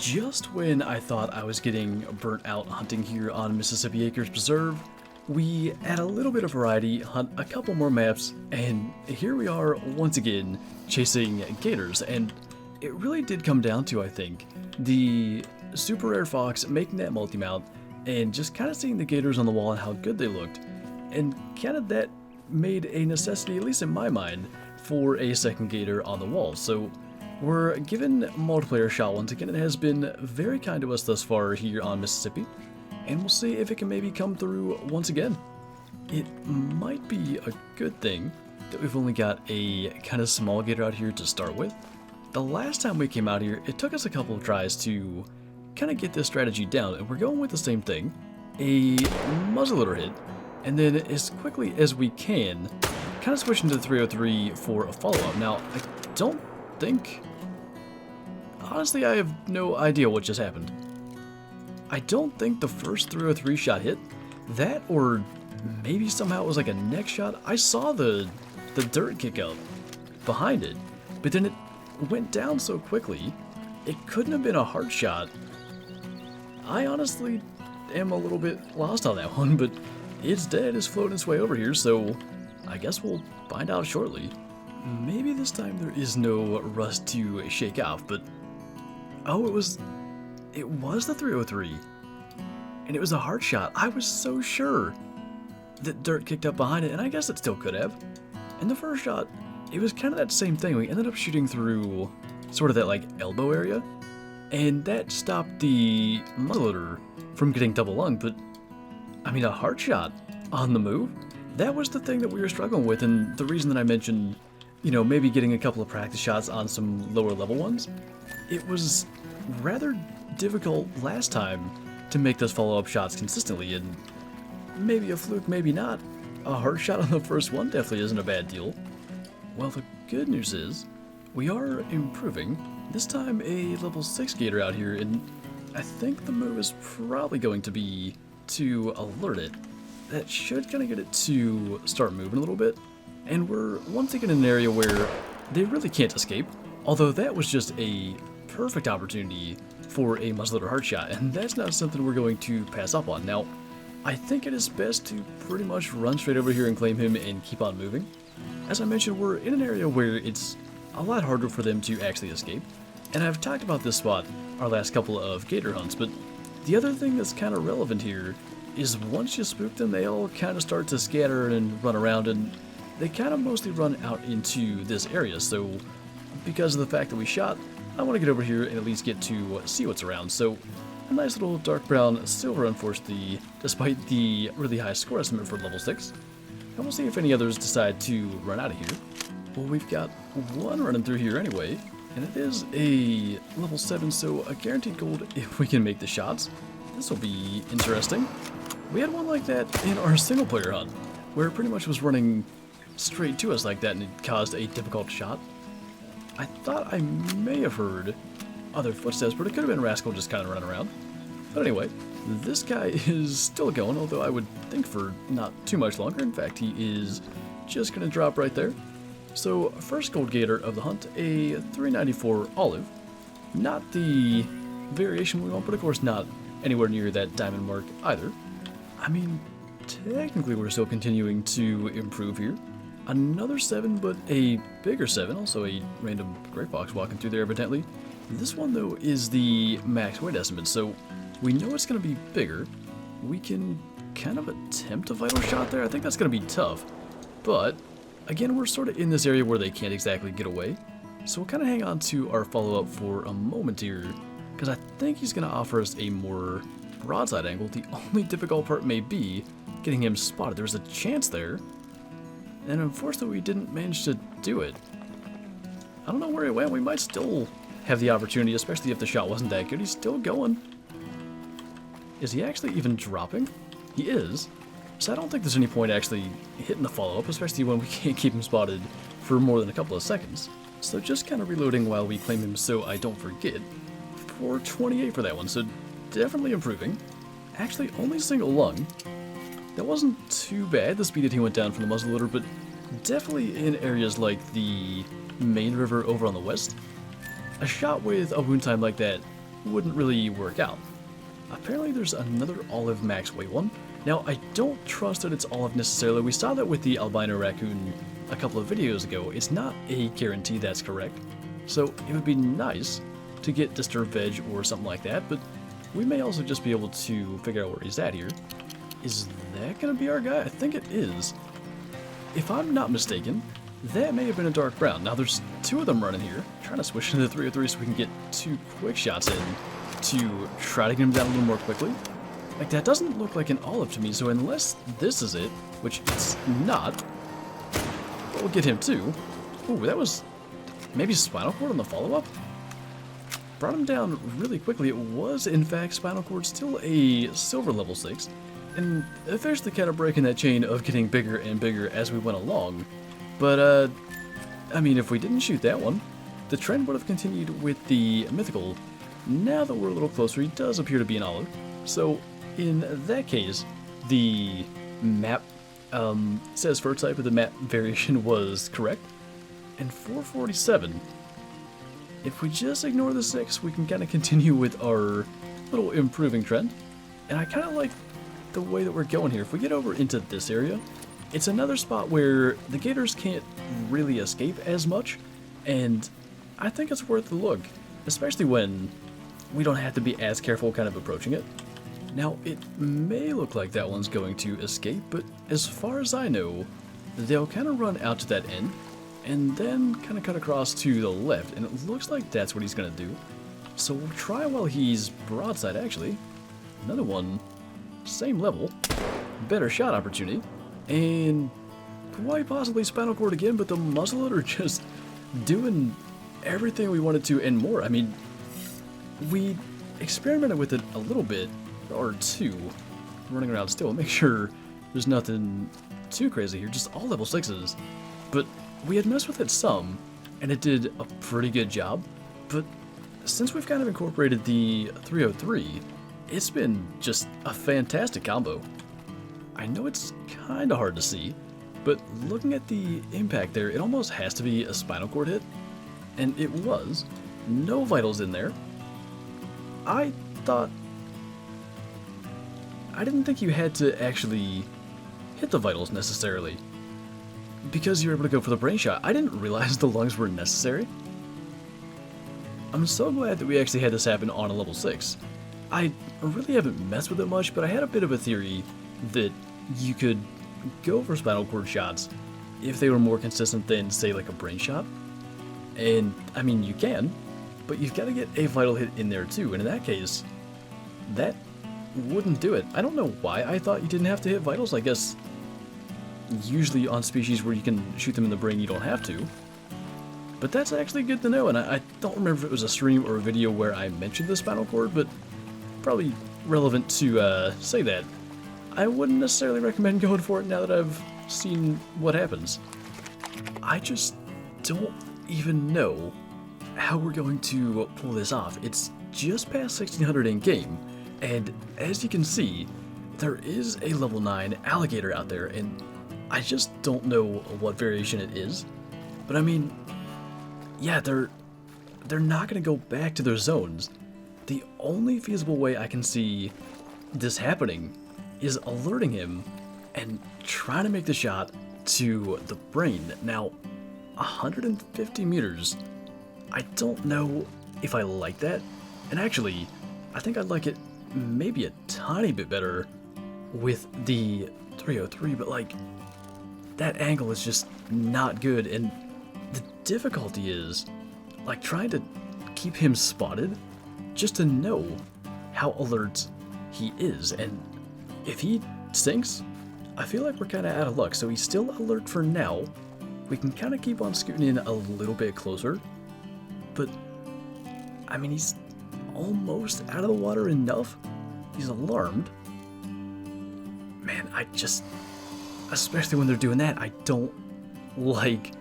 Just when I thought I was getting burnt out hunting here on Mississippi Acres Preserve, we add a little bit of variety, hunt a couple more maps, and here we are once again chasing gators. And it really did come down to, I think, the super rare fox making that multi-mount and just kind of seeing the gators on the wall and how good they looked. And kind of that made a necessity, at least in my mind, for a second gator on the wall. So we're given multiplayer shot once again. It has been very kind to us thus far here on Mississippi, and we'll see if it can maybe come through once again. It might be a good thing that we've only got a kind of small gator out here to start with. The last time we came out here, it took us a couple of tries to kind of get this strategy down, and we're going with the same thing. A muzzleloader hit, and then as quickly as we can, kind of switch into the 303 for a follow-up. Now, I don't think... Honestly, I have no idea what just happened. I don't think the first 303 shot hit. That, or maybe somehow it was like a neck shot. I saw the Derrick kick up behind it, but then it went down so quickly, it couldn't have been a hard shot. I honestly am a little bit lost on that one, but it's dead. It's floating its way over here, so I guess we'll find out shortly. Maybe this time there is no rust to shake off, but oh, it was the 303, and it was a hard shot. I was so sure that Dirt kicked up behind it, and I guess it still could have. And the first shot, it was kind of that same thing. We ended up shooting through sort of that like elbow area, and that stopped the muzzleloader from getting double lunged. But I mean, a hard shot on the move, that was the thing that we were struggling with, and the reason that I mentioned, you know, maybe getting a couple of practice shots on some lower level ones. It was rather difficult last time to make those follow-up shots consistently, and maybe a fluke, maybe not. A hard shot on the first one definitely isn't a bad deal. Well, the good news is we are improving. This time a level 6 gator out here, and I think the move is probably going to be to alert it. That should kind of get it to start moving a little bit, and we're once again in an area where they really can't escape, although that was just a perfect opportunity for a muzzleloader hard shot, and that's not something we're going to pass up on. Now, I think it is best to pretty much run straight over here and claim him and keep on moving. As I mentioned, we're in an area where it's a lot harder for them to actually escape, and I've talked about this spot our last couple of gator hunts, but the other thing that's kind of relevant here is once you spook them, they all kind of start to scatter and run around, and they kind of mostly run out into this area. So because of the fact that we shot, I want to get over here and at least get to see what's around. So a nice little dark brown silver, unfortunately, despite the really high score estimate for level 6. And we'll see if any others decide to run out of here. Well, we've got one running through here anyway, and it is a level 7, so a guaranteed gold if we can make the shots. This will be interesting. We had one like that in our single player hunt, where it pretty much was running straight to us like that, and it caused a difficult shot. I thought I may have heard other footsteps, but it could have been Rascal just kind of running around. But anyway, this guy is still going, although I would think for not too much longer. In fact, he is just going to drop right there. So, first gold gator of the hunt, a 394 olive. Not the variation we want, but of course not anywhere near that diamond mark either. I mean, technically we're still continuing to improve here. Another 7, but a bigger 7, also a random gray fox walking through there evidently. This one though is the max weight estimate, so we know it's going to be bigger. We can kind of attempt a vital shot there. I think that's going to be tough, but again, we're sort of in this area where they can't exactly get away. So we'll kind of hang on to our follow-up for a moment here, because I think he's going to offer us a more broadside angle. The only difficult part may be getting him spotted. There was a chance there, and unfortunately we didn't manage to do it. I don't know where he went. We might still have the opportunity, especially if the shot wasn't that good. He's still going. Is he actually even dropping? He is. So I don't think there's any point actually hitting the follow-up, especially when we can't keep him spotted for more than a couple of seconds. So just kind of reloading while we claim him so I don't forget. 428 for that one, so definitely improving. Actually, only single lung. That wasn't too bad, the speed that he went down from the muzzleloader, but definitely in areas like the main river over on the west. A shot with a wound time like that wouldn't really work out. Apparently there's another olive max weight one. Now, I don't trust that it's olive necessarily. We saw that with the albino raccoon a couple of videos ago. It's not a guarantee that's correct. So it would be nice to get disturbed veg or something like that, but we may also just be able to figure out where he's at here. Is that going to be our guy? I think it is. If I'm not mistaken, that may have been a dark brown. Now there's two of them running here. I'm trying to switch into the 303 so we can get 2 quick shots in to try to get him down a little more quickly. Like, that doesn't look like an olive to me, so unless this is it, which it's not, we'll get him too. Ooh, that was maybe spinal cord on the follow-up? Brought him down really quickly. It was, in fact, spinal cord, still a silver level 6, and officially kind of breaking that chain of getting bigger and bigger as we went along. But, I mean, if we didn't shoot that one, the trend would have continued with the mythical. Now that we're a little closer, he does appear to be an olive. So, in that case, the map says fur type, but the map variation was correct. And 447, if we just ignore the 6, we can kind of continue with our little improving trend. And I kind of like the way that we're going here. If we get over into this area, it's another spot where the gators can't really escape as much, and I think it's worth the look, especially when we don't have to be as careful kind of approaching it. Now, it may look like that one's going to escape, but as far as I know, they'll kind of run out to that end, and then kind of cut across to the left, and it looks like that's what he's going to do. So we'll try while he's broadside, actually. Another one, same level, better shot opportunity, and quite possibly spinal cord again, but the muzzleloader just doing everything we wanted to and more. I mean, we experimented with it a little bit, or two, running around still, make sure there's nothing too crazy here, just all level 6s. But we had messed with it some, and it did a pretty good job. But since we've kind of incorporated the 303, it's been just a fantastic combo. I know it's kind of hard to see, but looking at the impact there, it almost has to be a spinal cord hit, and it was. No vitals in there. I didn't think you had to actually hit the vitals necessarily, because you were able to go for the brain shot. I didn't realize the lungs were necessary. I'm so glad that we actually had this happen on a level 6. I really haven't messed with it much, but I had a bit of a theory that you could go for spinal cord shots if they were more consistent than, say, like a brain shot. And, I mean, you can, but you've got to get a vital hit in there too, and in that case, that wouldn't do it. I don't know why I thought you didn't have to hit vitals. I guess usually on species where you can shoot them in the brain, you don't have to. But that's actually good to know, and I don't remember if it was a stream or a video where I mentioned the spinal cord, but probably relevant to say that. I wouldn't necessarily recommend going for it now that I've seen what happens. I just don't even know how we're going to pull this off. It's just past 1600 in game, and as you can see, there is a level 9 alligator out there, and I just don't know what variation it is. But I mean, yeah, they're not going to go back to their zones. The only feasible way I can see this happening is alerting him and trying to make the shot to the brain. Now, 150 meters, I don't know if I like that. And actually, I think I'd like it maybe a tiny bit better with the 303, but like, that angle is just not good, and the difficulty is, like, trying to keep him spotted just to know how alert he is, and if he sinks, I feel like we're kind of out of luck. So he's still alert for now. We can kind of keep on scooting in a little bit closer, but I mean, he's almost out of the water enough. He's alarmed. Man, I just, especially when they're doing that, I don't like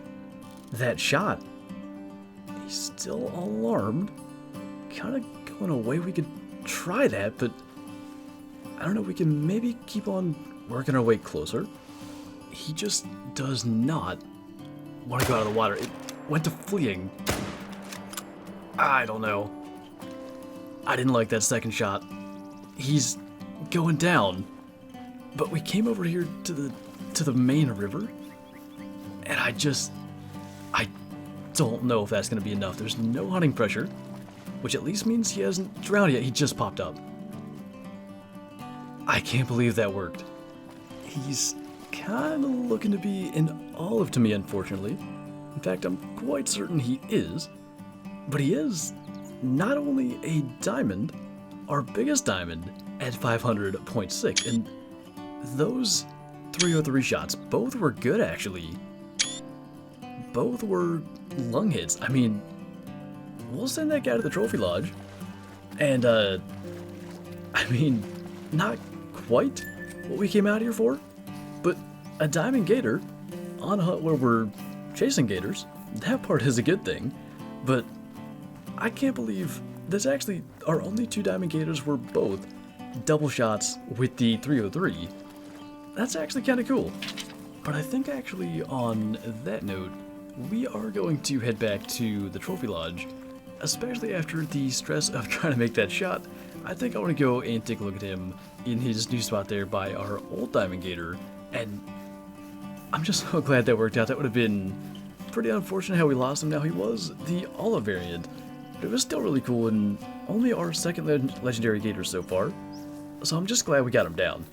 that shot. He's still alarmed, kind of going away. We could try that, but I don't know, we can maybe keep on working our way closer. He just does not want to go out of the water. It went to fleeing. I don't know. I didn't like that second shot. He's going down. But we came over here to the main river, and I don't know if that's going to be enough. There's no hunting pressure, which at least means he hasn't drowned yet. He just popped up. I can't believe that worked. He's kind of looking to be an olive to me, unfortunately. In fact, I'm quite certain he is. But he is not only a diamond, our biggest diamond at 500.6, and those 303 shots, both were good actually. Both were lung hits. I mean, we'll send that guy to the trophy lodge. And, I mean, not quite what we came out here for, but a diamond gator on a hunt where we're chasing gators, that part is a good thing. But I can't believe this actually, our only 2 diamond gators were both double shots with the 303. That's actually kind of cool. But I think actually on that note, we are going to head back to the trophy lodge, especially after the stress of trying to make that shot. I think I want to go and take a look at him in his new spot there by our old diamond gator, and I'm just so glad that worked out. That would have been pretty unfortunate how we lost him. Now, he was the olive variant, but it was still really cool, and only our second legendary gator so far, so I'm just glad we got him down.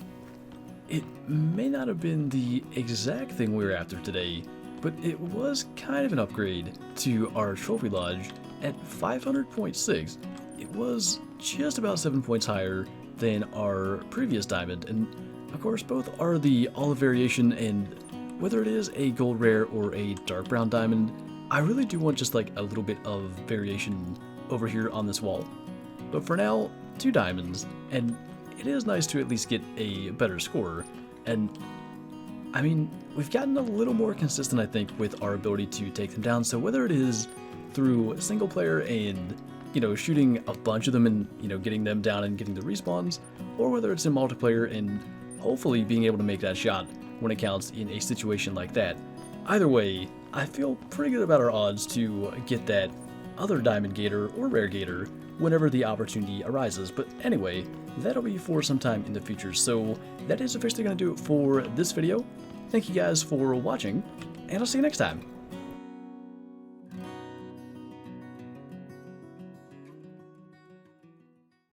It may not have been the exact thing we were after today, but it was kind of an upgrade to our trophy lodge at 500.6. It was just about 7 points higher than our previous diamond, and of course both are the olive variation, and whether it is a gold rare or a dark brown diamond, I really do want just like a little bit of variation over here on this wall. But for now, 2 diamonds, and it is nice to at least get a better score. And I mean, we've gotten a little more consistent, I think, with our ability to take them down. So whether it is through single player and, you know, shooting a bunch of them and, you know, getting them down and getting the respawns, or whether it's in multiplayer and hopefully being able to make that shot when it counts in a situation like that. Either way, I feel pretty good about our odds to get that other diamond gator or rare gator whenever the opportunity arises. But anyway, that'll be for some time in the future. So that is officially going to do it for this video. Thank you guys for watching, and I'll see you next time.